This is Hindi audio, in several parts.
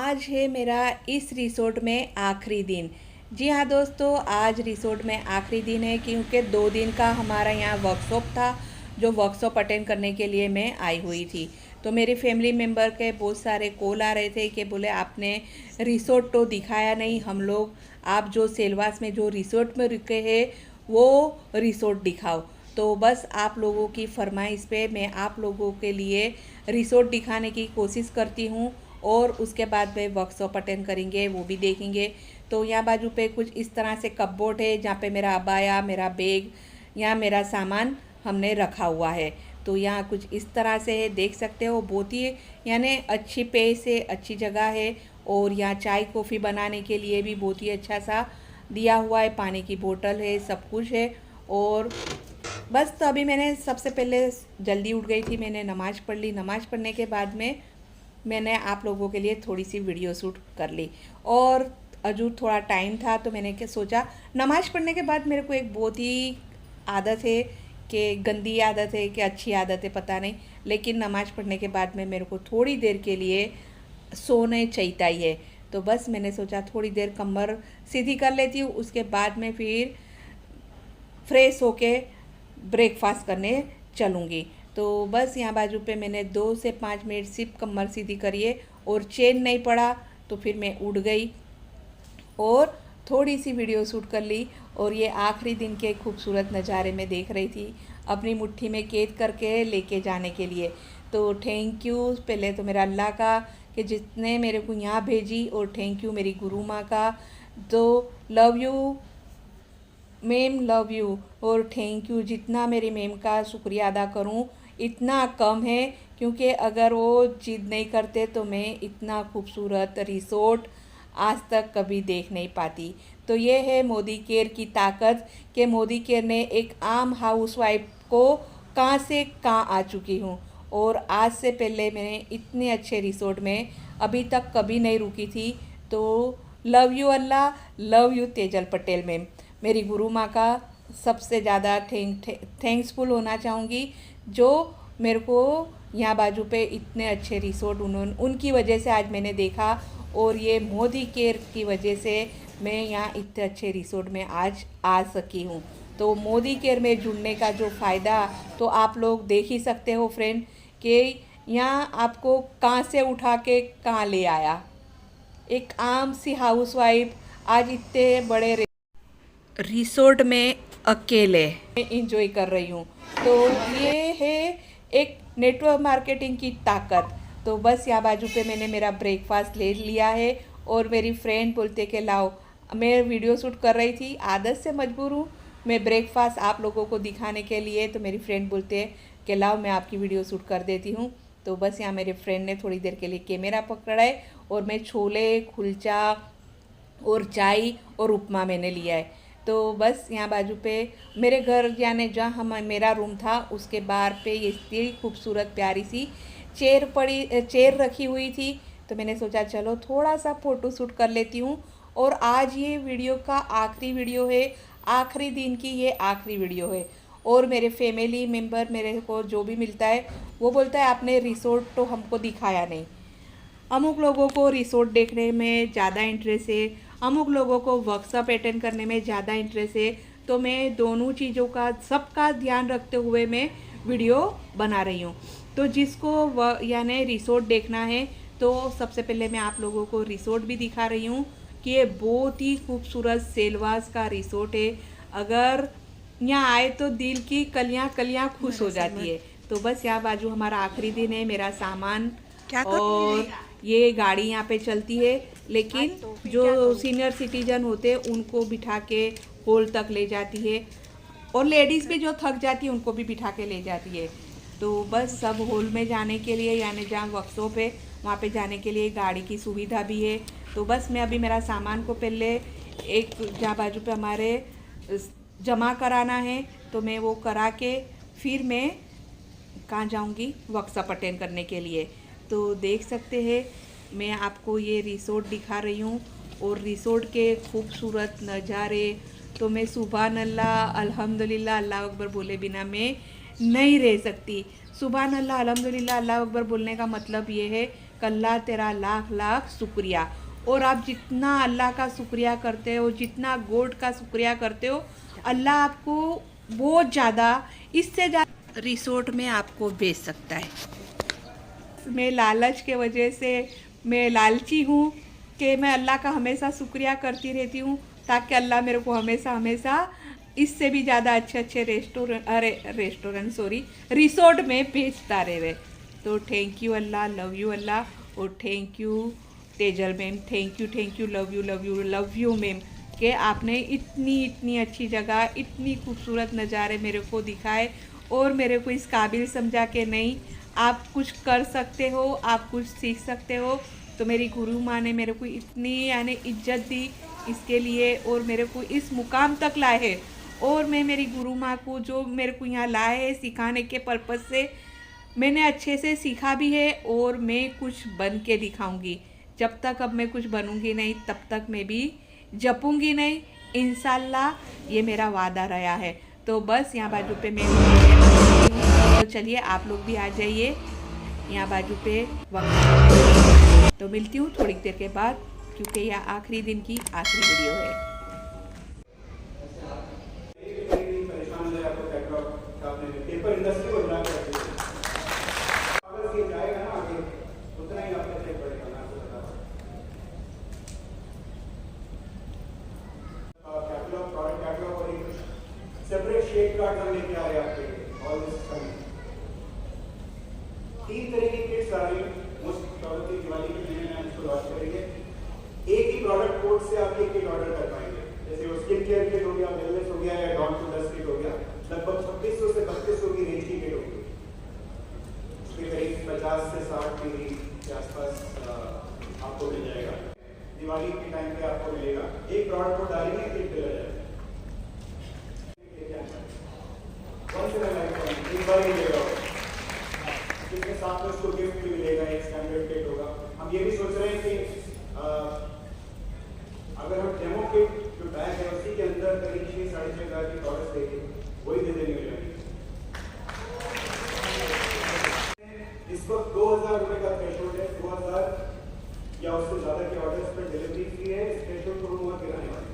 आज है मेरा इस रिसोर्ट में आखिरी दिन। जी हाँ दोस्तों, आज रिसोर्ट में आखिरी दिन है क्योंकि 2 दिन का हमारा यहाँ वर्कशॉप था। जो वर्कशॉप अटेंड करने के लिए मैं आई हुई थी, तो मेरे फैमिली मेम्बर के बहुत सारे कॉल आ रहे थे कि बोले आपने रिसोर्ट तो दिखाया नहीं हम लोग, आप जो सेलवास में जो रिसोर्ट में रुके हैं वो रिसोर्ट दिखाओ। तो बस आप लोगों की फरमाइश पे मैं आप लोगों के लिए रिसोर्ट दिखाने की कोशिश करती हूँ और उसके बाद में वर्कशॉप अटेंड करेंगे, वो भी देखेंगे। तो यहाँ बाजू पे कुछ इस तरह से कपबोर्ड है जहाँ पे मेरा अबाया, मेरा बैग, यहाँ मेरा सामान हमने रखा हुआ है। तो यहाँ कुछ इस तरह से है, देख सकते हो। बहुत ही यानी अच्छी पेस है, अच्छी जगह है। और यहाँ चाय कॉफ़ी बनाने के लिए भी बहुत ही अच्छा सा दिया हुआ है, पानी की बोतल है, सब कुछ है। और बस तो अभी मैंने सबसे पहले जल्दी उठ गई थी, मैंने नमाज़ पढ़ ली। नमाज़ पढ़ने के बाद में मैंने आप लोगों के लिए थोड़ी सी वीडियो शूट कर ली। और अजू थोड़ा टाइम था तो मैंने क्या सोचा, नमाज़ पढ़ने के बाद मेरे को एक बहुत ही आदत है कि गंदी आदत है कि अच्छी आदत है पता नहीं, लेकिन नमाज़ पढ़ने के बाद में मेरे को थोड़ी देर के लिए सोने चाहिए ही है। तो बस मैंने सोचा थोड़ी देर कमर सीधी कर लेती हूँ, उसके बाद में फिर फ्रेश होके ब्रेकफास्ट करने चलूँगी। तो बस यहाँ बाजू पे मैंने 2 से 5 मिनट सिर्फ कमर सीधी करिए और चेन नहीं पड़ा तो फिर मैं उठ गई और थोड़ी सी वीडियो शूट कर ली। और ये आखिरी दिन के खूबसूरत नज़ारे में देख रही थी, अपनी मुट्ठी में कैद करके लेके जाने के लिए। तो थैंक यू पहले तो मेरा अल्लाह का कि जितने मेरे को यहाँ भेजी, और थैंक यू मेरी गुरु माँ का। तो love you ma'am, love you. और थैंक यू, जितना मेरी मैम का शुक्रिया अदा करूं इतना कम है, क्योंकि अगर वो जिद नहीं करते तो मैं इतना खूबसूरत रिसोर्ट आज तक कभी देख नहीं पाती। तो ये है मोदी केयर की ताकत कि मोदी केयर ने एक आम हाउसवाइफ को कहाँ से कहाँ आ चुकी हूँ। और आज से पहले मैंने इतने अच्छे रिसोर्ट में अभी तक कभी नहीं रुकी थी। तो love you Allah, love you Tejal Patel ma'am. मेरी गुरु माँ का सबसे ज़्यादा थैंक्सफुल होना चाहूँगी, जो मेरे को यहाँ बाजू पे इतने अच्छे रिसोर्ट उन्होंने, उनकी वजह से आज मैंने देखा। और ये मोदी केयर की वजह से मैं यहाँ इतने अच्छे रिसोर्ट में आज आ सकी हूँ। तो मोदी केयर में जुड़ने का जो फ़ायदा तो आप लोग देख ही सकते हो फ्रेंड, कि यहाँ आपको कहाँ से उठा के कहाँ ले आया। एक आम सी हाउसवाइफ आज इतने बड़े रिसोर्ट में अकेले इंजॉय कर रही हूँ। तो ये है एक नेटवर्क मार्केटिंग की ताकत। तो बस यहाँ बाजू पे मैंने मेरा ब्रेकफास्ट ले लिया है। और मेरी फ्रेंड बोलते कि लाओ, मैं वीडियो शूट कर रही थी, आदत से मजबूर हूँ मैं ब्रेकफास्ट आप लोगों को दिखाने के लिए। तो मेरी फ्रेंड बोलते हैं कि लाओ मैं आपकी वीडियो शूट कर देती हूँ। तो बस यहाँ मेरे फ्रेंड ने थोड़ी देर के लिए कैमरा पकड़ा है और मैं छोले, कुलचा और चाय और उपमा मैंने लिया है। तो बस यहाँ बाजू पे मेरे घर यानी जहाँ हम मेरा रूम था उसके बाहर पे ये इतनी खूबसूरत प्यारी सी चेयर रखी हुई थी। तो मैंने सोचा चलो थोड़ा सा फ़ोटो शूट कर लेती हूँ। और आज ये वीडियो का आखिरी वीडियो है, आखिरी दिन की ये आखिरी वीडियो है। और मेरे फैमिली मेम्बर मेरे को जो भी मिलता है वो बोलता है आपने रिसोर्ट तो हमको दिखाया नहीं। अमुक लोगों को रिसोर्ट देखने में ज़्यादा इंटरेस्ट है, अमुक लोगों को वर्कशॉप अटेंड करने में ज़्यादा इंटरेस्ट है। तो मैं दोनों चीज़ों का सबका ध्यान रखते हुए मैं वीडियो बना रही हूँ। तो जिसको यानी रिसोर्ट देखना है तो सबसे पहले मैं आप लोगों को रिसोर्ट भी दिखा रही हूँ कि ये बहुत ही खूबसूरत सेलवास का रिसोर्ट है। अगर यहाँ आए तो दिल की कलियाँ कलियाँ खुश हो जाती है। तो बस यहाँ बाजू हमारा आखिरी दिन है, मेरा सामान और ये गाड़ी यहाँ पे चलती है। लेकिन जो सीनियर सिटीजन होते हैं उनको बिठा के हॉल तक ले जाती है, और लेडीज़ भी जो थक जाती है उनको भी बिठा के ले जाती है। तो बस सब हॉल में जाने के लिए यानी जहाँ वर्कशॉप है वहाँ पे जाने के लिए गाड़ी की सुविधा भी है। तो बस मैं अभी मेरा सामान को पहले एक जहाँ बाजू पे हमारे जमा कराना है तो मैं वो करा के फिर मैं कहाँ जाऊँगी वर्कशॉप अटेंड करने के लिए। तो देख सकते हैं मैं आपको ये रिसोर्ट दिखा रही हूँ और रिसोर्ट के खूबसूरत नज़ारे। तो मैं सुभान अल्लाह, अल्हम्दुलिल्लाह, अल्लाह अकबर बोले बिना मैं नहीं रह सकती। सुभान अल्लाह, अल्हम्दुलिल्लाह, अल्लाह अकबर बोलने का मतलब ये है अल्लाह तेरा लाख लाख शुक्रिया। और आप जितना अल्लाह का शुक्रिया करते हो, जितना गॉड का शुक्रिया करते हो, अल्लाह आपको बहुत ज़्यादा, इससे ज़्यादा रिसोर्ट में आपको भेज सकता है। मैं लालच के वजह से, मैं लालची हूँ कि मैं अल्लाह का हमेशा शुक्रिया करती रहती हूँ, ताकि अल्लाह मेरे को हमेशा हमेशा इससे भी ज़्यादा अच्छे अच्छे रिसोर्ट में भेजता रहे। तो thank you Allah, love you Allah, और thank you Tejal ma'am, thank you, love you love you love you ma'am, कि आपने इतनी अच्छी जगह, इतनी खूबसूरत नज़ारे मेरे को दिखाए और मेरे को इस काबिल समझा कि नहीं, आप कुछ कर सकते हो, आप कुछ सीख सकते हो। तो मेरी गुरु माँ ने मेरे को इतनी यानी इज्जत दी इसके लिए, और मेरे को इस मुकाम तक लाए है। और मैं मेरी गुरु माँ को जो मेरे को यहाँ लाए है सिखाने के पर्पज़ से, मैंने अच्छे से सीखा भी है, और मैं कुछ बन के दिखाऊंगी। जब तक अब मैं कुछ बनूंगी नहीं, तब तक मैं भी जपूंगी नहीं, इंशाल्लाह ये मेरा वादा रहा है। तो बस यहाँ बाजू पे मैं तो चलिए आप लोग भी आ जाइए यहाँ बाजू पे वक्त। तो मिलती हूँ थोड़ी देर के बाद, क्योंकि यह आखिरी दिन की आखिरी वीडियो है। सेपरेट शेड कार्ड हम लेके आ रहे हैं आपके ऑल दिस कमिंग। 3 तरह की किट्स आ रही है मोस्ट प्रोबेबली दिवाली के महीने में हम इसको लॉन्च करेंगे। एक ही प्रोडक्ट कोड से आप एक ऑर्डर कर पाएंगे, जैसे वो स्किन केयर किट हो गया, वेलनेस हो गया, या डॉन टू डस्ट किट हो गया। लगभग 2600 से 3200 की रेंज की किट होगी। इसके करीब 50 से 60 डिग्री के आसपास आपको मिल जाएगा। दिवाली के टाइम पे आपको मिलेगा। एक प्रोडक्ट को डालेंगे, किट मिल जाएगा। एक बार ही मिलेगा, इसके साथ में उसको गिफ्ट भी मिलेगा, एक स्टैंडर्ड किट होगा। हम ये भी सोच रहे हैं कि अगर हम डेमो किट जो बैग है उसी के अंदर करीब 6-6.5 की प्रोडक्ट्स देंगे, वही दे देंगे मिलेंगे। इस वक्त 2000 रुपये का थ्रेशोल्ड है। 2000 या उससे ज्यादा के ऑर्डर्स पर डिलीवरी फ्री है। इस थ्रेशोल्ड को हम और गिराने वाले।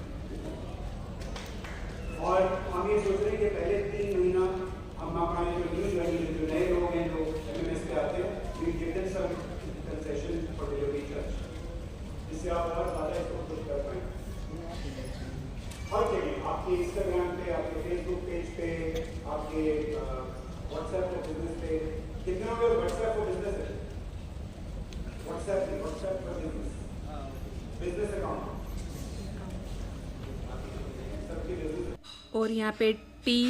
और हम ये सोच रहे हैं कि पहले 3 महीना हम हमारे जो नए लोग हैं जो एमएमएस पे आते हैं, we give them some concession for delivery charge, जिससे आप और ज़्यादा इसको पुश कर पाएंगे। हर जगह आपके इंस्टाग्राम पे, आपके फेसबुक पेज पे, आपके व्हाट्सएप फॉर बिजनेस पे, कितने लोग व्हाट्सएप फॉर बिजनेस है? व्हाट्सएप फॉर बिजनेस अकाउंट सबके बिजनेस। और यहाँ पे टी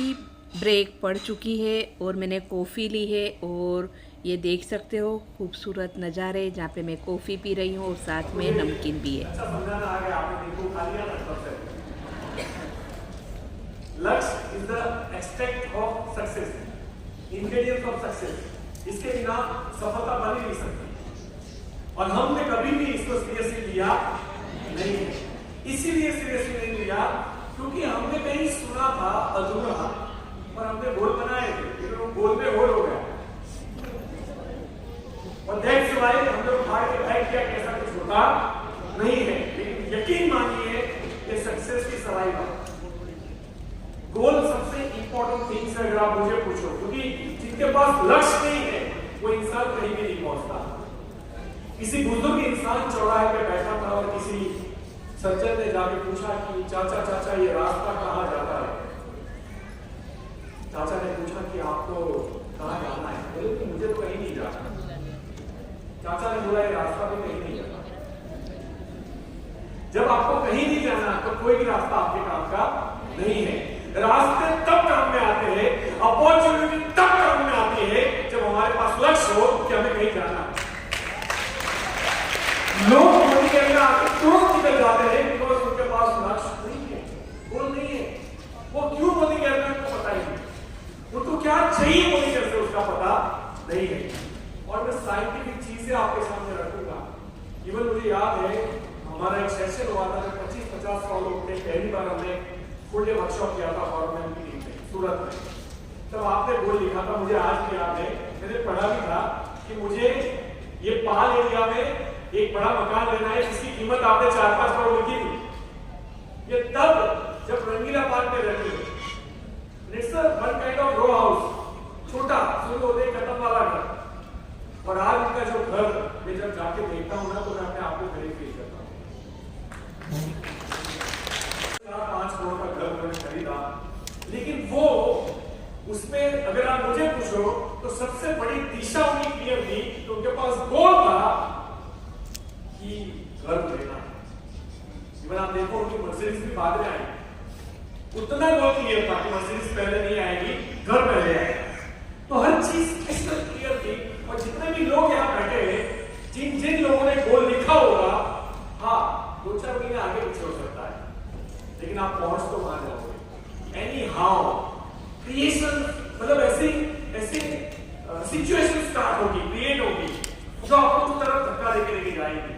ब्रेक पड़ चुकी है और मैंने कॉफ़ी ली है, और ये देख सकते हो खूबसूरत नज़ारे जहाँ पे मैं कॉफ़ी पी रही हूँ और साथ में नमकीन भी है। लक्ष्य is the expect of success, ingredient of success. इसके बिना सफलता बन ही नहीं सकती, और हमने कभी भी इसको सीरियसली लिया नहीं है। इसीलिए सीरियसली नहीं लिया क्योंकि हमने कहीं सुना था अधूरा, और हमने गोल बनाए थे, लेकिन वो गोल में होल हो गया। और दैट्स व्हाई हमने उठा के बैठ किया, कैसा कुछ होता नहीं है। लेकिन यकीन मानिए ये सक्सेस की सवाई बात। गोल सबसे इंपॉर्टेंट थिंग्स है अगर आप मुझे पूछो, क्योंकि जिनके पास लक्ष्य नहीं है वो इंसान कहीं भी नहीं पहुंचता। किसी बुजुर्ग इंसान चौराहे पे बैठा था और किसी सज्जन ने जाके पूछा कि चाचा ये रास्ता कहाँ जाता है? चाचा ने पूछा कि आपको कहाँ जाना है? बोले कि मुझे तो कहीं नहीं जाना। चाचा ने बोला ये रास्ता भी कहीं नहीं जाता। जब आपको कहीं नहीं जाना तो कोई भी रास्ता आपके काम का नहीं है। रास्ते तब काम में आते हैं, अपॉर्चुनिटी तब काम में आती है जब हमारे पास लक्ष्य हो कि हमें कहीं जाना है। लोग मोदी के अंदर आके तुरंत निकल जाते हैं बिकॉज उनके पास लक्ष्य नहीं है, गोल नहीं है। वो क्यों मोदी के अंदर को पता ही नहीं, उनको क्या चाहिए मोदी के अंदर उसका पता नहीं है। और मैं साइंटिफिक चीजें आपके सामने रखूंगा। इवन मुझे याद है हमारा एक सेशन हुआ था, 25-50 लोग थे। पहली बार हमने फुल डे वर्कशॉप किया था फॉर्मल की टीम में सूरत में। तब आपने गोल लिखा था, मुझे आज भी याद है, मैंने पढ़ा भी था कि मुझे ये पाल एरिया में एक बड़ा मकान लेना है जिसकी कीमत आपने 4-5 करोड़ लिखी थी। ये तब जब रंगीला पार्क में रहते थे। It's one kind of row house, छोटा शुरू होते खत्म वाला घर। और आज इनका जो घर मैं जब जाके देखता हूँ ना तो मैं अपने आप को गरीब फील करता हूँ। 4-5 करोड़ का घर उन्होंने खरीदा, लेकिन वो उसमें अगर आप मुझे पूछो तो सबसे बड़ी दिशा उनकी क्लियर थी। तो उनके पास गोल था कि घर लेना है। इवन आप देखो उनकी मर्सिडीज भी बाद में आई, उतना गोल क्लियर था कि मर्सिडीज पहले नहीं आएगी, घर पहले आएगा। तो हर चीज इसमें क्लियर थी। और जितने भी लोग यहाँ बैठे हैं, जिन जिन लोगों ने गोल लिखा होगा, हाँ 2-4 महीने आगे पीछे हो सकता है, लेकिन आप पहुंच तो वहां जाओगे। एनी हाउ क्रिएशन, मतलब ऐसी सिचुएशन स्टार्ट होगी, क्रिएट होगी जो आपको उस तरफ धक्का देके लेके जाएगी।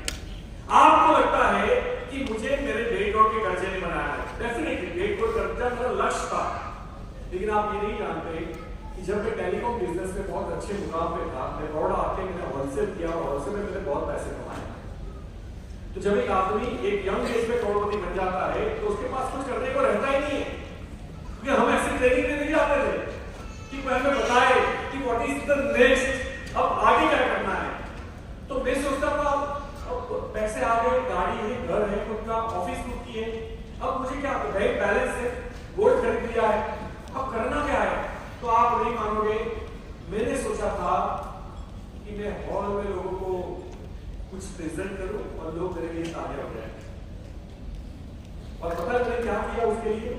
आपको लगता है कि मुझे मेरे बेट रोड के कर्जे नहीं बनाया है, डेफिनेटली बेट रोड कर्जा मेरा लक्ष्य था, लेकिन आप ये नहीं जानते कि जब मैं टेलीकॉम बिजनेस में बहुत अच्छे मुकाम पे था, मैं बड़ौदा आके मैंने होलसेल किया और होलसेल में मैंने बहुत पैसे कमाए। तो जब एक आदमी एक यंग एज में करोड़पति बन जाता है तो उसके पास कुछ करने को रहता ही नहीं है, क्योंकि हम ऐसी ट्रेनिंग में नहीं जाते थे कि कोई हमें बताए कि व्हाट इज द नेक्स्ट, अब आगे क्या करना है। तो मैं सोचता था अब पैसे आ गए, गाड़ी है, घर है, खुद का ऑफिस खुद की है, अब मुझे क्या बैंक बैलेंस है, गोल्ड खरीद लिया है, अब करना क्या है। तो आप नहीं मानोगे, मैंने सोचा था कि मैं हॉल में लोगों को कुछ प्रेजेंट करूं और लोग मेरे लिए तालियां हो जाए। और पता है मैंने क्या किया उसके लिए?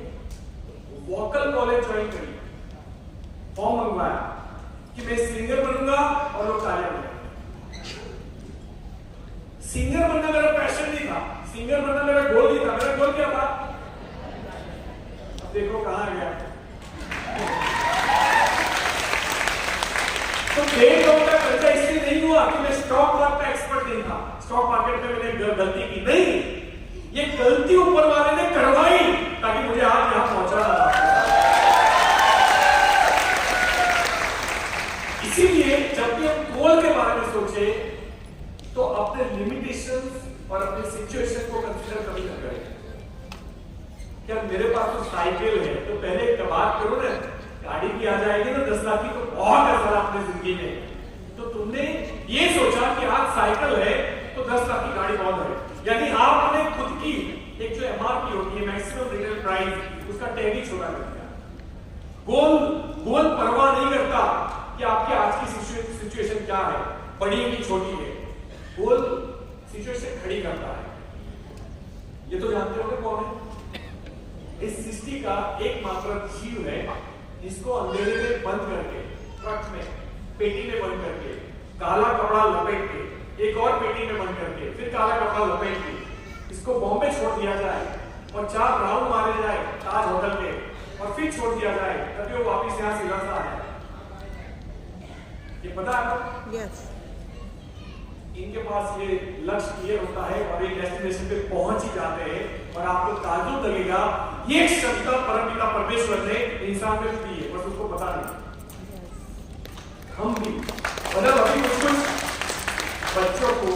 वोकल कॉलेज ज्वाइन करी, फॉर्म मंगवाया कि मैं सिंगर बनूंगा और लोग तालियां बजाएंगे। सिंगर बनना मेरा पैशन नहीं था, सिंगर बनना मेरा गोल नहीं था। मेरा गोल क्या था? अब देखो कहां गया। तो डेढ़ करोड़ का खर्चा इसलिए नहीं हुआ कि मैं स्टॉक मार्केट का एक्सपर्ट नहीं था, स्टॉक मार्केट में मैंने गलती की नहीं, ये गलती ऊपर वाले ने करवाई ताकि मुझे आज यहां पहुंचाना था। इसीलिए जब भी हम गोल के बारे में सोचे तो अपने लिमिटेशंस और अपने सिचुएशन को कंसीडर कभी न करें। क्या मेरे पास तो साइकिल है, तो पहले एक बात करो ना, गाड़ी भी आ जाएगी ना 10 लाख की, तो बहुत है अपनी जिंदगी में। तो तुमने ये सोचा कि आज साइकिल है तो 10 लाख की गाड़ी बहुत है, यानी आपने खुद की एक जो एमआरपी होती है, मैक्सिमम रिटेल प्राइस, उसका टैग ही छोटा कर दिया। गोल परवाह नहीं करता कि आपकी आज की सिचुएशन क्या है, बड़ी है कि छोटी है, गोल सिचुएशन खड़ी करता है। ये तो जानते होंगे कौन है? इस सृष्टि का एकमात्र जीव है जिसको अंधेरे में बंद करके, ट्रक में पेटी में बंद करके, काला कपड़ा लपेट के, एक और पेटी में बंद करके, फिर काला कपड़ा लपेट के इसको बॉम्बे छोड़ दिया जाए और 4 राउंड मारे जाए ताज होटल में और फिर छोड़ दिया जाए, तभी वो वापिस यहाँ सीधा सा आए। ये पता है आपको? यस। इनके पास ये लक्ष्य क्लियर होता है और एक डेस्टिनेशन पे पहुंच ही जाते हैं और आपको ताज्जुब लगेगा ये क्षमता परमपिता परमेश्वर ने इंसान में दी है, बस उसको पता नहीं। हम भी मतलब अभी कुछ बच्चों को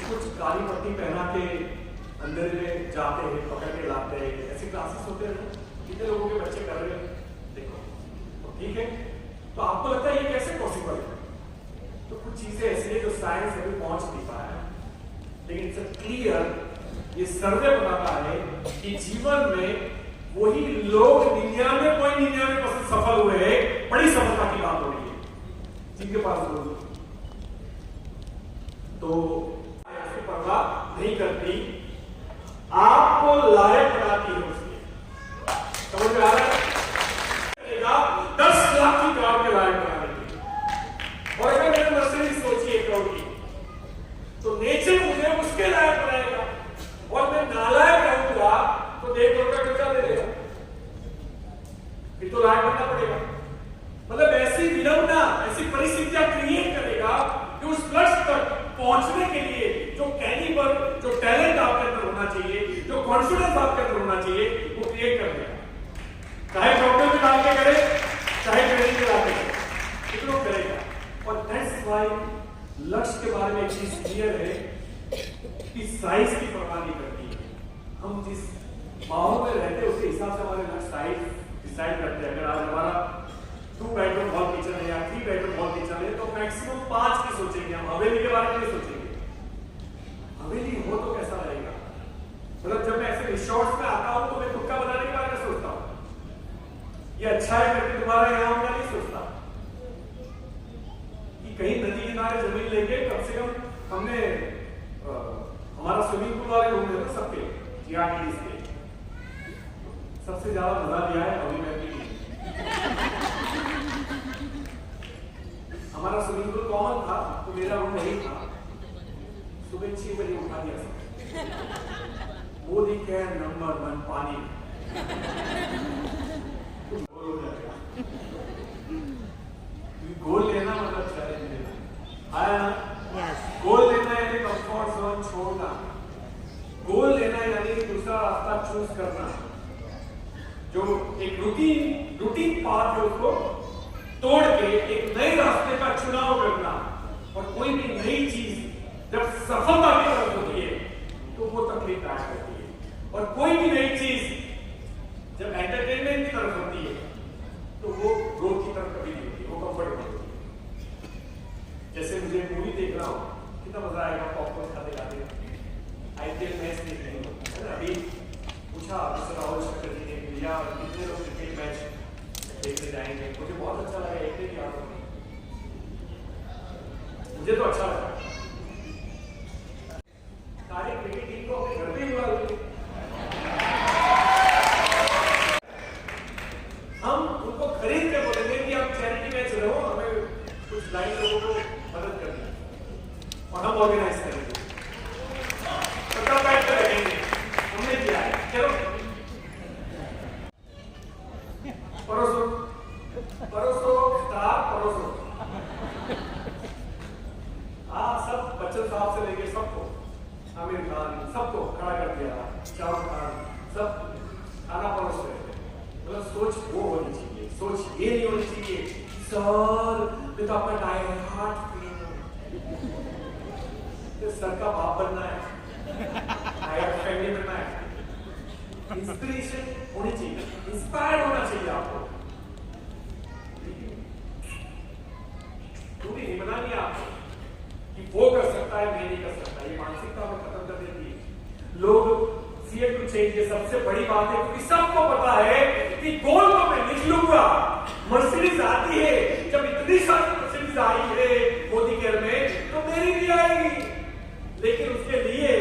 कुछ काली पट्टी पहना के अंदर में जाते हैं, पकड़ के लाते हैं, ऐसे क्लासेस होते हैं। कितने लोगों के बच्चे कर रहे हैं देखो, तो ठीक है। तो आपको लगता है ये कैसे पॉसिबल है? तो कुछ चीजें ऐसी है जो साइंस अभी पहुंच नहीं पाया, लेकिन इट्स क्लियर, ये सर्वे बताता है कि जीवन में वही लोग 99.99% सफल हुए हैं, बड़ी सफलता की बात हो रही है जिनके पास गोल तो ऐसी परवाह नहीं करती, आपको लायक बनाती है उसकी। समझ में आ रहा है? 10 लाख की कार के लायक बनाने की। और अगर मैंने मर्सिडीज सोची 1 करोड़ की, तो नेचर मुझे उसके लायक बनाएगा, और मैं नालायक रहूंगा तो 1 करोड़ का कर्जा दे देगा, फिर तो लायक बनना पड़ेगा। मतलब ऐसी विडंबना, ऐसी परिस्थितियां क्रिएट करेगा कि उस लक्ष्य तक पहुंचने के लिए जो कैलिबर, जो टैलेंट आपके अंदर होना चाहिए, जो कॉन्फिडेंस आपके अंदर होना चाहिए, वो क्रिएट कर देगा। चाहे डॉक्टर में डाल के करे, चाहे ट्रेनिंग में डाल के करे, कितना करेगा। और दैट्स व्हाई लक्ष्य के बारे में एक चीज क्लियर है कि साइज की परवाह नहीं करती है। हम जिस माहौल में रहते हैं उसके हिसाब से हमारे लक्ष्य साइज डिसाइड करते हैं। अगर आज हमारा 2 बेडरूम हॉल किचन है या 3 बेडरूम हॉल किचन है तो मैक्सिमम 5 की सोचेंगे हम, हवेली के बारे में नहीं सोचेंगे। हवेली हो तो कैसा रहेगा। मतलब जब मैं ऐसे रिसोर्ट्स में आता हूं तो मैं खुद का बनाने के बारे में सोचता हूं, ये अच्छा है करके दोबारा यहाँ आऊंगा नहीं सोचता कि कहीं नदी किनारे जमीन लेके कम से कम हमने हमारा स्विमिंग पूल वाले रूम है ना सबके जीआरटीस के, सबसे ज्यादा मजा दिया है अभी मैं भी। हमारा स्विमिंग पूल कॉमन था तो मेरा रूम वही था। सुबह 6 बजे उठा दिया सब, मोदी केयर नंबर 1 पानी गोल लेना मतलब चैलेंज लेना आया ना। गोल लेना यानी कंफर्ट जोन छोड़ना, गोल लेना यानी दूसरा रास्ता चूज करना, जो एक रूटीन पाथ है उसको तोड़ के एक नए रास्ते का चुनाव करना। और कोई भी नई चीज जब सफलता की तरफ होती है तो वो तकलीफदायक होती है, और कोई भी नई चीज जब एंटरटेनमेंट की तरफ होती है तो वो ग्रोथ की तरफ कभी नहीं होती, वो कंफर्टेबल होती है। जैसे मुझे मूवी देख रहा हूँ, कितना मजा आएगा पॉपकॉर्न खाते खाते। आईपीएल मैच देख रही हूँ, अभी पूछा राहुल शंकर जी ने भैया कितने लोग क्रिकेट मैच देखने जाएंगे, मुझे बहुत अच्छा लगा। एक दिन याद मुझे तो अच्छा लगा। सारे क्रिकेट टीम को अपने घर पे बुला लेंगे, हम उनको खरीद के बोलेंगे कि आप चैरिटी मैच रहो, हमें कुछ लाइन लोगों को मदद करनी है और हम ऑर्गेनाइज करेंगे, पता बैठ कर रखेंगे। हमने किया है, चलो परोसो परोसो स्टार परोसो। सब बच्चन साहब से लेके सबको, आमिर खान सबको खड़ा कर दिया, शाहरुख खान सब खाना परोस रहे थे। मतलब सोच वो होनी चाहिए, सोच ये नहीं होनी चाहिए सर तो आपका डायहार्ट सर का बाप बनना है, डायहार्ट फैमिली बनना है। इंस्पिरेशन होनी चाहिए, इंस्पायर्ड होना चाहिए आपको। दूरी नहीं बनानी आपको कि वो कर सकता है मैं नहीं कर सकता, ये मानसिकता में खत्म कर देती है। लोग फियर टू चेंज ये सबसे बड़ी बात है, क्योंकि सबको पता है कि गोल तो मैं लिख लूंगा, मर्सिडीज आती है, जब इतनी सारी मर्सिडीज आई है मोदी केयर में तो मेरी भी आएगी। लेकिन उसके लिए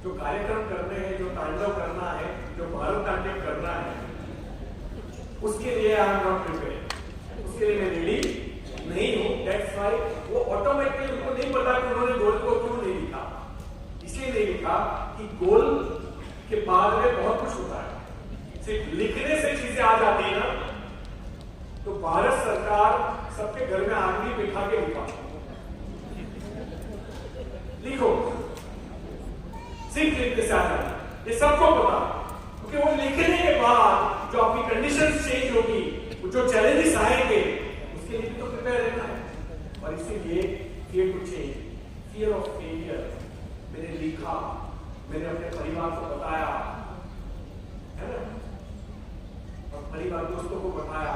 जो कार्यक्रम करने हैं, जो तांडव करना है, जो भारतनाट्यम करना है, उसके लिए आई एम नॉट प्रिपेयर्ड, उसके लिए मैं रेडी नहीं हूं। दैट्स व्हाई वो ऑटोमेटिकली उनको नहीं पता कि उन्होंने गोल को क्यों नहीं लिखा। इसलिए नहीं लिखा कि गोल के बाद में बहुत कुछ होता है, सिर्फ लिखने से चीजें आ जाती है ना। तो भारत सरकार सबके घर में आदमी बिठा के लिखा, लिखो, सिर्फ लिखने से आ जाता है, ये सबको पता। क्योंकि वो लिखने के बाद जो आपकी कंडीशंस चेंज होगी, जो चैलेंजेस आएंगे, उसके लिए भी तो प्रिपेयर रहना है। और इसीलिए fear to change, fear of failure मैंने लिखा, मैंने अपने परिवार को बताया, है ना, और परिवार दोस्तों को बताया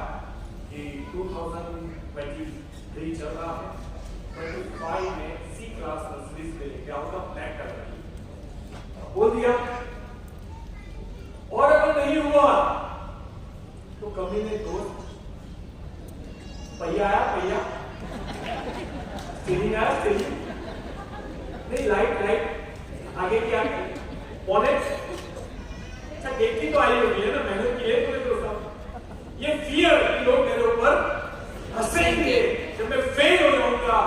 कि 2023 चल रहा है, 25 में सी क्लास नर्सरीज में लेके आऊंगा, प्लान कर रही बोल दिया। और अगर नहीं हुआ तो कभी ने दोस्त पहिया आया, पहिया स्टीयरिंग आया, स्टीयरिंग नहीं, लाइट आगे क्या बॉनेट, अच्छा देखी तो आई होगी है ना, मेहनत की है पूरे दोस्तों। ये फियर कि लोग मेरे ऊपर हंसेंगे जब मैं फेल हो जाऊंगा।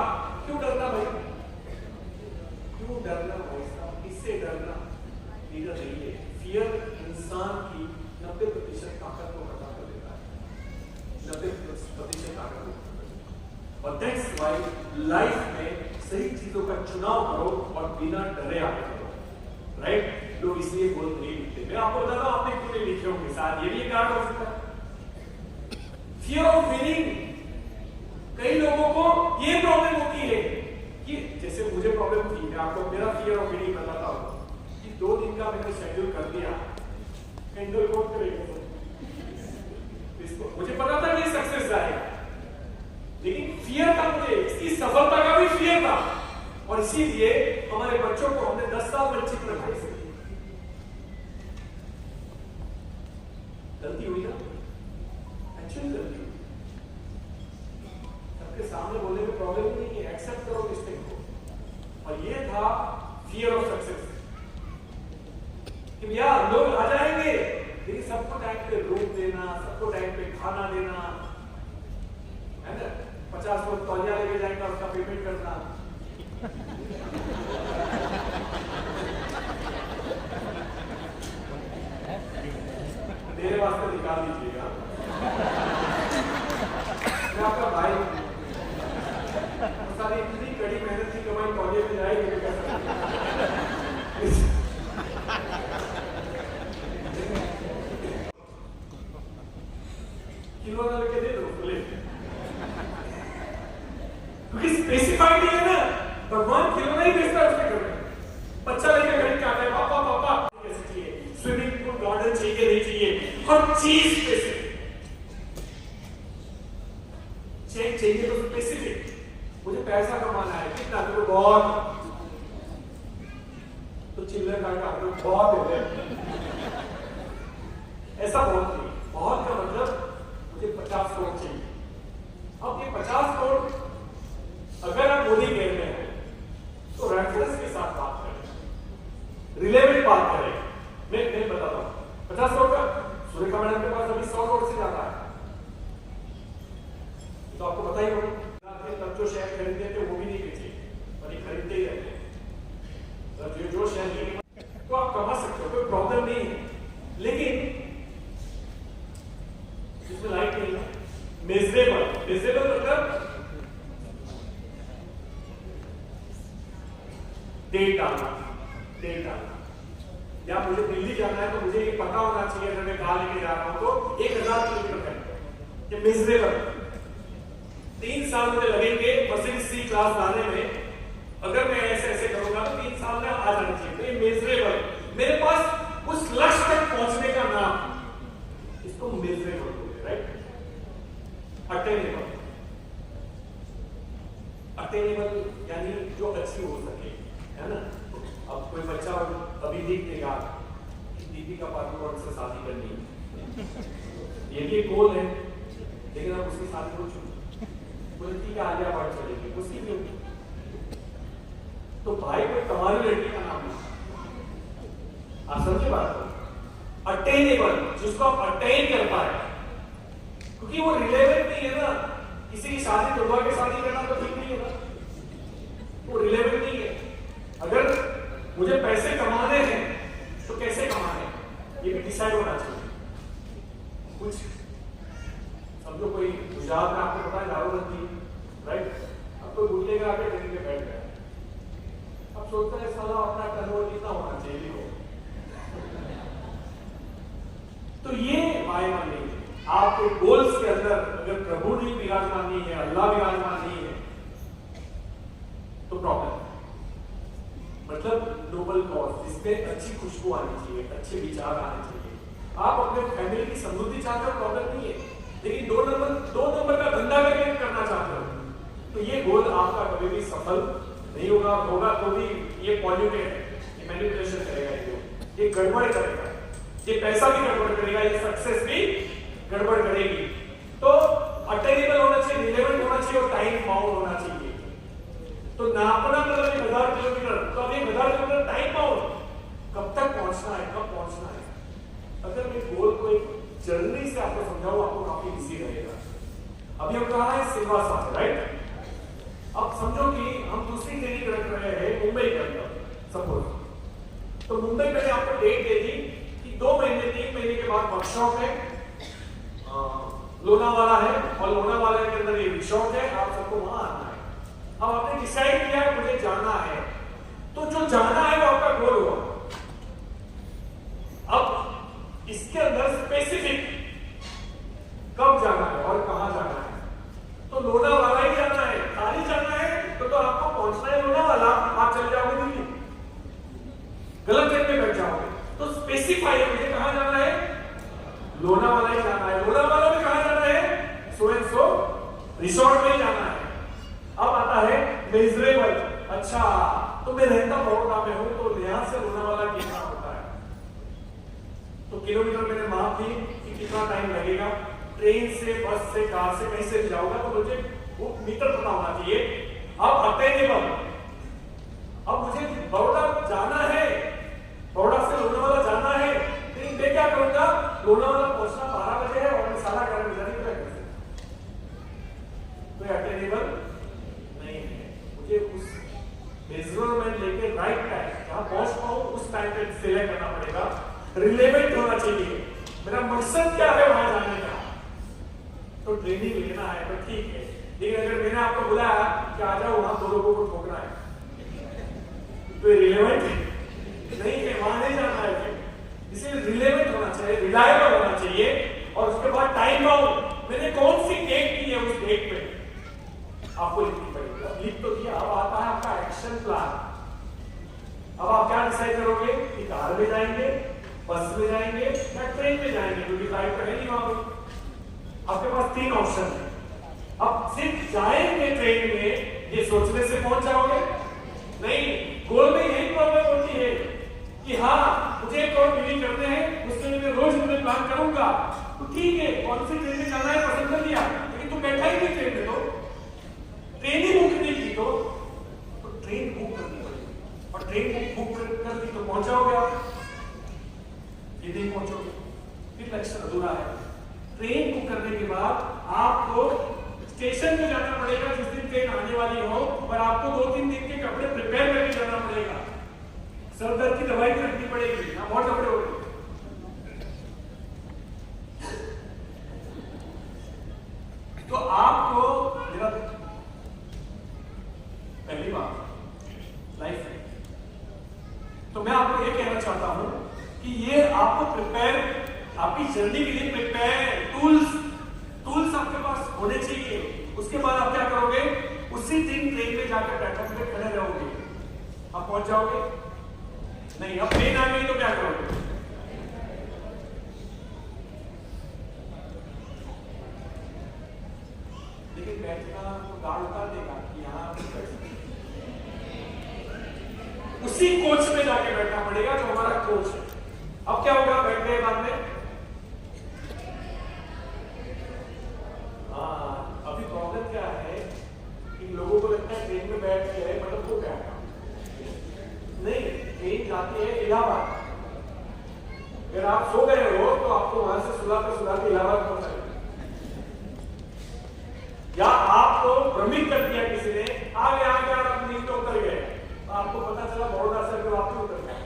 क्यों डरना भाई, क्यों डरना भाई साहब, इससे डरना लीडर नहीं है। फियर इंसान की 90% ताकत को खत्म कर देता है, 90% ताकत को। और दैट्स व्हाई लाइफ में सही चीजों का चुनाव करो और बिना डरे आगे करो, राइट। लोग इसलिए गोल नहीं लिखते। मैं आपको बताता हूं आपने क्यों नहीं लिखे होंगे, शायद ये भी कारण हो सकता है। फियर ऑफ विनिंग, कई लोगों को ये प्रॉब्लम होती है कि जैसे मुझे प्रॉब्लम थी, मैं आपको मेरा फियर ऑफ मीटिंग बताता हूँ कि 2 दिन का मैंने शेड्यूल कर दिया, कैंडल कोड करेगा इसको, मुझे पता था कि सक्सेस जाएगा, लेकिन फियर था मुझे, इसकी सफलता का भी फियर था। और इसीलिए हमारे बच्चों को हमने 10 साल वंचित रखा। गलती हुई ना, एक्चुअली गलती हुई। सबके सामने बोलने में प्रॉब्लम नहीं है, एक्सेप्ट करो मिस्टेक को। और ये था फियर ऑफ सक्सेस कि भैया लोग आ जाएंगे, लेकिन सबको टाइम पे रूम देना, सबको टाइम पे खाना देना, है ना, 50 लोग तौलिया लेके जाएंगे, उसका पेमेंट करना। मेरे वास्ते निकाल दीजिएगा, मैं आपका भाई। सारी इतनी कड़ी मेहनत की कमाई तौलिए में जाएगी तो कैसा किलो ना लेके दे दो बोले, क्योंकि स्पेसिफाइड नहीं है ना, भगवान किलो नहीं बेचता उसके घर में। बच्चा लेके घर के आता है, पापा पापा कैसे चाहिए, स्विमिंग पूल गार्डन चाहिए नहीं चाहिए, हर चीज स्पेसिफिक चाहिए, तो स्पेसिफिक। मुझे पैसा कमाना है, कितना तो बहुत, तो चिल्लर का बहुत है, ऐसा बहुत नहीं, बहुत का मतलब मुझे 50 करोड़ चाहिए। अब ये 50 करोड़ अगर आप मोदी कह रहे हैं तो रेफरेंस के साथ बात करें, रिलेवेंट बात करें। मैं बताता हूं 50 करोड़ का सुरेखा मैडम के पास अभी 100 करोड़ से ज्यादा है, तो आपको पता ही होगा। तब जो शेयर खरीदते थे वो भी नहीं बेचे, और ये खरीदते ही रहते हैं। जो शेयर लेंगे तो आप कमा सकते हो, कोई प्रॉब्लम नहीं है, लेकिन इसमें लाइट नहीं है। मेजरेबल मतलब डेट डालना। या मुझे दिल्ली जाना है तो मुझे ये पता होना चाहिए, अगर मैं कहाँ लेके जा रहा हूं तो 1000 किलोमीटर है, ये मेजरेबल। 3 साल मुझे लगेंगे मर्सिडीज सी क्लास लाने में, अगर मैं ऐसे करूंगा तो 3 साल में आ जाना चाहिए, तो ये मेजरेबल। मेरे पास उस लक्ष्य तक पहुंचने का नाम, इसको मेजरेबल बोलते हैं, राइट। अटेनेबल यानी जो अच्छी हो सके, है ना। अब कोई बच्चा अभी देख लेगा कि दीपिका पादुकोण से शादी करनी है, ये भी एक गोल है, लेकिन अब उसकी शादी हो चुकी, बोलती है आलिया भट्ट चलेगी, उसकी भी होगी, तो भाई कोई तुम्हारी लड़की का नाम है, आप समझे बात को। अटेनेबल, जिसको आप अटेन कर पाए, क्योंकि वो रिलेवेंट नहीं है ना। किसी की शादी दुर्गा के शादी करना तो ठीक नहीं है ना, वो रिलेवेंट नहीं है। अगर मुझे पैसे कमाने हैं तो कैसे कमाने हैं, ये भी डिसाइड होना चाहिए। कुछ समझो कोई गुजरात में आपको पता है दारूबंदी, राइट। अब कोई बुल्ले का आके ट्रेन पे बैठ गया, अब सोचता है साला अपना टर्नओवर कितना होना चाहिए देखो, तो ये मायना नहीं है। आपके गोल्स के अंदर अगर प्रभु नहीं विराजमान नहीं है, अल्लाह विराजमान नहीं है, तो प्रॉब्लम। मतलब नोबल कॉज, जिसमें अच्छी खुशबू आनी चाहिए, अच्छे विचार आने चाहिए। आप अपने फैमिली की समृद्धि चाहते हो, प्रॉब्लम नहीं है, लेकिन 2 नंबर का धंधा करके करना चाहते हो, तो ये गोल आपका कभी भी सफल नहीं होगा तो भी ये पॉल्यूटेड है, ये मैनिपुलेशन करेगा, ये गड़बड़ करेगा, ये पैसा भी गड़बड़ करेगा, ये सक्सेस भी गड़बड़ करेगी। तो अटेनेबल होना चाहिए, रिलेवेंट होना चाहिए और टाइम बाउंड होना चाहिए। तो नापना मतलब 1000 किलोमीटर, तो अब 1000 किलोमीटर टाइम बाउंड, कब तक पहुंचना है, कब पहुंचना है। अगर मैं गोल को एक जर्नी से आपको समझाऊं, आपको काफी इजी रहेगा। अभी हम कहा है सिलवासा में, राइट। अब समझो कि हम दूसरी ट्रेनिंग रख रहे हैं मुंबई के अंदर, सपोज। तो मुंबई मैंने आपको डेट दे दी कि 2 महीने 3 महीने के बाद वर्कशॉप है, लोनावाला है, और लोनावाला के अंदर ये रिसोर्ट है, आप सबको वहां आना है। अब आपने डिसाइड किया है मुझे जाना है, तो जो जाना है वो आपका गोल हुआ। अब इसके अंदर स्पेसिफिक कब जाना है और कहां जाना है, तो लोनावाला ही फाइव मुझे कहां जाना है, लोनावाला ही जाना है। लोनावाला में कहां जाना है, सो एंड सो रिसोर्ट में जाना है। अब आता है मेजरेबल, अच्छा तो मैं रहता बड़ौदा में हूं, तो यहां से लोनावाला कितना होता है, तो किलोमीटर मैंने माप दी कि कितना टाइम लगेगा, ट्रेन से, बस से, कार से, कहीं से भी जाऊंगा तो मुझे वो मीटर पता होना चाहिए। अब अटेनेबल, अब मुझे बड़ौदा जाना है, बड़ौदा से लोनावाला जाना है, लेकिन मैं क्या करूंगा, लोनावाला पहुंचना 12 बजे है और मैं 11:30 बजे जाने का तो अटेनेबल नहीं है। मुझे उस मेजरमेंट लेके राइट टाइम जहां पहुंच पाऊं उस टाइम पे सिलेक्ट करना पड़ेगा। रिलेवेंट होना चाहिए, मेरा मकसद क्या है वहां जाने का, तो ट्रेनिंग लेना है तो ठीक है। लेकिन अगर मैंने आपको बुलाया कि आ जाओ वहां 2 लोगों को ठोकना है, तो रिलेवेंट नहीं है, वहां नहीं जाना है। इसलिए रिलेवेंट होना चाहिए, रिलायबल होना चाहिए, और उसके बाद टाइम बाउंड, मैंने कौन सी डेट की है उस डेट पे आपको लिखनी पड़ेगी। अब लिख तो दिया, अब आता है आपका एक्शन प्लान। अब आप क्या डिसाइड करोगे कि कार में जाएंगे, बस में जाएंगे या ट्रेन में जाएंगे, क्योंकि फ्लाइट तो है नहीं वहां पे। आपके पास 3 ऑप्शन है। अब सिर्फ जाएंगे ट्रेन में ये सोचने से पहुंच जाओगे नहीं, गोल में यही प्रॉब्लम होती है कि हाँ मुझे एक और मीटिंग करने हैं, उसके लिए मैं रोज अपने प्लान करूंगा, तो ठीक है कौन सी ट्रेन में जाना है पसंद कर लिया, लेकिन तुम बैठा ही नहीं ट्रेन में, तो ट्रेन ही बुक नहीं की, तो ट्रेन बुक करनी पड़ेगी, और ट्रेन बुक कर दी तो पहुंचाओगे आप, ये नहीं पहुंचोगे, फिर लक्ष्य अधूरा है। ट्रेन बुक करने के बाद आपको स्टेशन पे जाना पड़ेगा जिस दिन ट्रेन आने वाली हो, और आपको 2-3 दिन के कपड़े प्रिपेयर करके जाना पड़ेगा, सर दर्द की दवाई भी रखनी पड़ेगी ना, बहुत कपड़े हो गए। तो आपको मेरा पहली बात लाइफ में, तो मैं आपको ये कहना चाहता हूं कि ये आपको प्रिपेयर, आपकी जर्नी के लिए प्रिपेयर टूल्स आपके पास होने चाहिए। उसके बाद आप क्या करोगे, उसी दिन ट्रेन में जाकर प्लेटफॉर्म पे खड़े रहोगे, आप पहुंच जाओगे नहीं। अब ट्रेन आ गई तो क्या करोगे, लेकिन बैठना तो गार्ड उतार देगा कि यहाँ उसी कोच में जाके बैठना पड़ेगा जो हमारा कोच है। अब क्या होगा बैठने के बाद में, अभी प्रॉब्लम क्या है कि लोगों को लगता है ट्रेन में बैठ के मतलब वो क्या नहीं, ट्रेन जाती है इलाहाबाद, अगर आप सो गए हो तो आपको वहां से सुलाते इलाहाबाद पहुंचाएगा, या आपको भ्रमित कर दिया किसी ने, आ गया आप नीचे उतर गए, तो आपको पता चला बड़ौदा से फिर वापस उतर गया,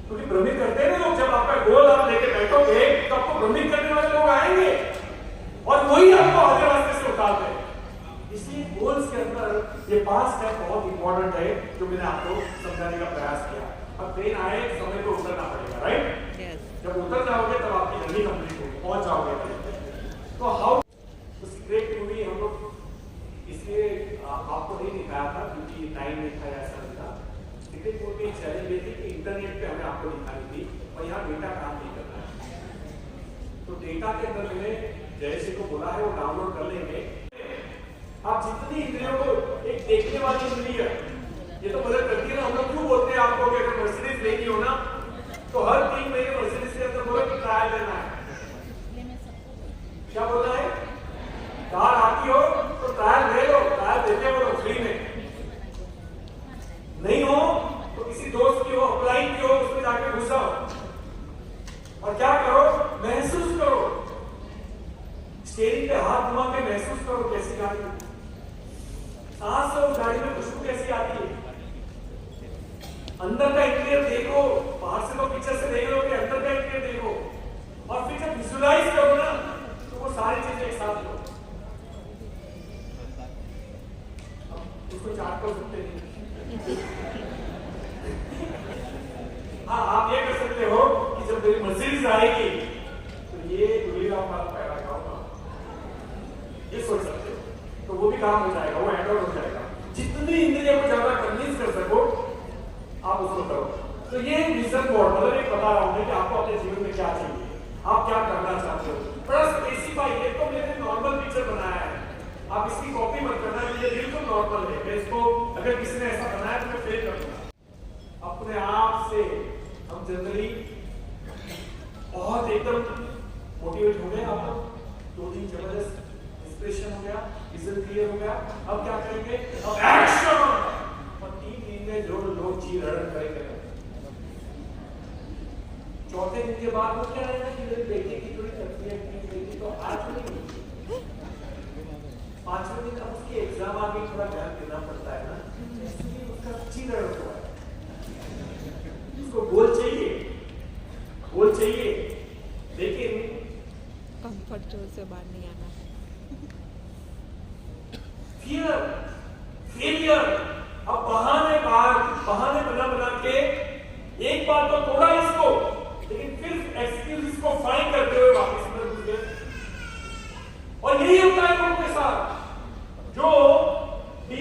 क्योंकि भ्रमित करते हैं लोग। जब आपका गोल आप लेके बैठोगे तो आपको भ्रमित करने वाले लोग आएंगे और वही आपको आधे रास्ते से उतारते हैं। इसलिए गोल्स के अंदर ये 5 स्टेप बहुत इंपॉर्टेंट है जो मैंने आपको समझाने का प्रयास किया। अब ट्रेन आए समय पे उतरना पड़ेगा, राइट? जब उतर जाओगे तब आपकी जर्नी कंप्लीट होगी, पहुंच जाओगे। तो हाउ सीक्रेट मूवी हम लोग इसलिए आपको नहीं दिखाया था क्योंकि टाइम नहीं था, ऐसा नहीं था। सीक्रेट मूवी चैलेंज ये थी कि इंटरनेट पे हमें आपको दिखानी थी और यहाँ डेटा काम नहीं करना है। तो डेटा के अंदर मैंने जयश्री को बोला है वो डाउनलोड कर लेंगे। आप जितनी इंद्रियों को, एक देखने वाली इंद्रिय ये तो मदद करती है ना। हम लोग क्यों बोलते हैं आपको कि अगर मर्सिडीज लेनी हो ना तो हर 3 महीने मर्सिडीज के अंदर बोलो कि ट्रायल लेना है। क्या बोलना है? कार आती हो तो ट्रायल ले लो, ट्रायल देते हो फ्री में। नहीं हो तो किसी दोस्त की हो, अप्लाई की हो, उसमें जाके घुसा और क्या करो, महसूस करो, स्टीयरिंग पे हाथ घुमा के महसूस करो कैसी गाड़ी, सांस लो, गाड़ी में खुशबू कैसी आती है, अंदर का इंटीरियर देखो, बाहर से तो पिक्चर से देख लोगे, अंदर का इंटीरियर देखो और फिर जब विजुअलाइज करो ना तो वो सारी चीजें एक साथ लो। उसको चार्ट कर सकते हैं। हाँ, आप ये कर सकते हो कि जब मेरी मर्सिडीज आएगी तो ये गुलीराम वाला पैरा खाऊंगा, ये सोच सकते हो। तो वो भी काम हो जाएगा, वो एंड्रॉइड हो जाएगा। जितनी इंद्रियों को ज्यादा कन्विंस कर सको आप उसको करो। तो ये विजन बोर्ड मतलब तुम्हें क्या चाहिए, आप क्या करना चाहते हो, बड़ा स्पेसिफाई। ये तो मैंने नॉर्मल पिक्चर बनाया है, आप इसकी कॉपी मत करना, ये बिल्कुल नॉर्मल है। मैं इसको अगर किसी ने ऐसा बनाया तो मैं फेल कर दूंगा। अपने आप से हम जनरली बहुत एकदम मोटिवेट हो गए, आप 2-3 जबरदस्त इंस्पिरेशन हो गया, विजन क्लियर हो गया, अब क्या करेंगे, अब एक्शन। और 3 दिन में जो लोग चीर हरण करेंगे, चौथे दिन के बाद वो क्या रहेगा कि मेरे बेटे की थोड़ी तकलीफ थी, तो आज नहीं, 5वें दिन अब उसकी एग्जाम आ गई, थोड़ा ध्यान देना पड़ता है ना, इसलिए उसका चीर हरण हुआ है। उसको गोल चाहिए, लेकिन कंफर्ट जोन से बाहर नहीं आना। फेलियर, अब बहाने बना के एक बार तो तोड़ा इसको, लेकिन फिर एक्सक्यूज इसको फाइन करते हुए वापस में घुस गए। और यही होता है लोगों के साथ जो be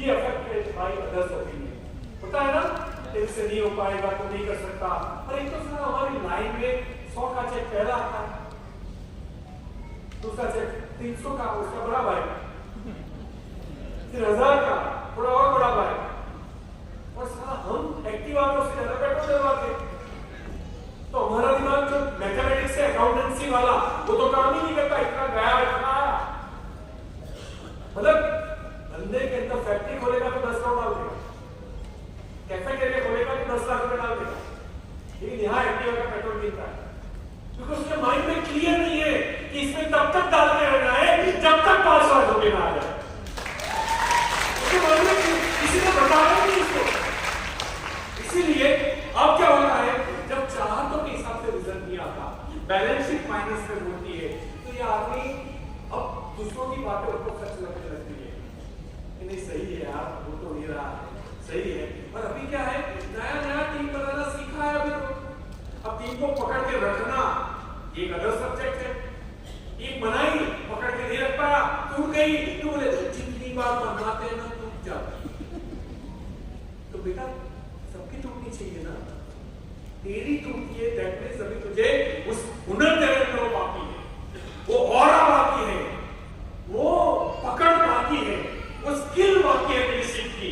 affected by others opinion होता है ना, इससे नहीं हो पाएगा तो नहीं कर सकता। और एक तो सर हमारी लाइन में 100 का चेक पहला आता है, दूसरा चेक 300 का, उसका बड़ा भाई, फिर 1000 का थोड़ा और बड़ा भाई, और साला हम एक्टिवा में उससे ज्यादा पेट्रोल डलवाते। तो हमारा दिमाग जो मैथमेटिक्स से अकाउंटेंसी वाला, वो तो काम ही नहीं करता, इतना गया इतना आया। मतलब धंधे के अंदर फैक्ट्री खोलेगा तो 10 करोड़ डाल देगा, कैफेटेरिया खोलेगा तो 10 लाख रुपए डाल देगा, लेकिन यहाँ एक्टिवा का पेट्रोल मिलता है क्योंकि उसके माइंड में क्लियर नहीं है कि इसमें तब तक डालते रहना है जब तक 5 लाख रुपए ना आ जाए। किसी ने बताया नहीं इसको। इसीलिए अब क्या होता है, जब चाहतों के हिसाब से रिजल्ट नहीं आता, बैलेंस शीट माइनस में होती है, तो ये आदमी अब दूसरों की बातें उनको सच लगने लगती है कि नहीं सही है यार, वो तो नहीं रहा है, सही है। और अभी क्या है, नया टीम बनाना सीखा है अभी तो, अब टीम को पकड़ के रखना एक अदर सब्जेक्ट है। टीम बनाई, पकड़ के नहीं रख पाया, टूट गई, तो बोले जितनी बार बनाते हैं ना टूट जाती। तो बेटा सबकी टूटनी चाहिए ना, तेरी टूटती है, दैट मींस अभी तुझे उस हुनर तेरे अंदर बाकी है, वो ऑरा बाकी है, वो पकड़ बाकी है, वो स्किल बाकी है तेरी सीख की,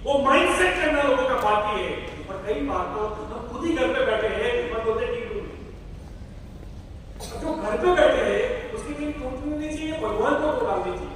वो माइंडसेट करना लोगों का बाकी है। और कई बार तो हम खुद ही घर पे बैठे हैं और बोलते टीम टूट, जो घर पे बैठे हैं उसकी टीम टूटनी नहीं चाहिए, भगवान को तो डालनी चाहिए।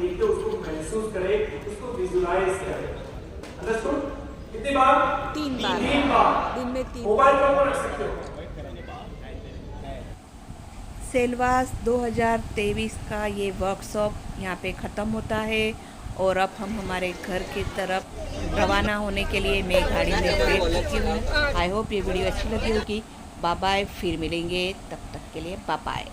देखे, उसको महसूस करे, उसको विजुलाइज करे। अंडरस्टूड? कितनी बार? 3 बार। 3 बार दिन में 3 मोबाइल के ऊपर रख सकते हो। सेलवास 2023 का ये वर्कशॉप यहाँ पे ख़त्म होता है और अब हम हमारे घर की तरफ रवाना होने के लिए मैं गाड़ी में बैठ चुकी हूँ। आई होप ये वीडियो अच्छी लगी होगी। बाय बाय, फिर मिलेंगे, तब तक के लिए बाय बाय।